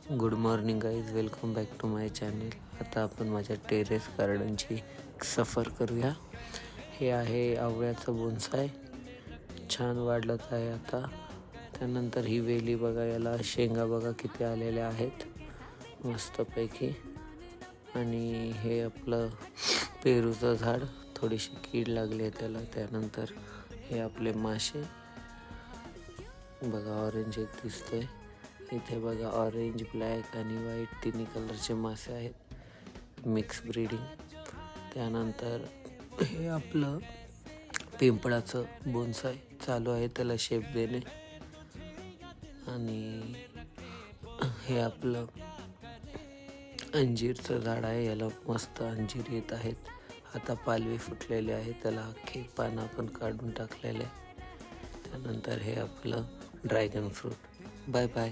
Good morning guys, welcome back to my channel. आता आपण माझ्या टेरेस गार्डनची सफर करूया. हे आहे आवळ्याचं बोन्साय, छान वाढत आहे आता. त्यानंतर ही वेली बघा, याला शेंगा बघा किती आलेल्या आहेत मस्तपैकी. आणि हे आपलं पेरूचं झाड, थोडीशी कीड लागली आहे त्याला. त्यानंतर हे आपले मासे बघा, ऑरेंज एक दिसतंय इथे बघा. ऑरेंज, ब्लॅक आणि व्हाईट तिन्ही कलरचे मासे आहेत, मिक्स ब्रीडिंग. त्यानंतर हे आपलं पिंपळाचं बोन्साय चालू आहे, त्याला शेप देणे. आणि हे आपलं अंजीरचं झाड आहे, याला मस्त अंजीर येत आहेत. आता पालवी फुटलेले आहे, त्याला अख्खे पानं आपण काढून टाकलेले. त्यानंतर हे आपलं ड्रॅगन फ्रूट. Bye bye.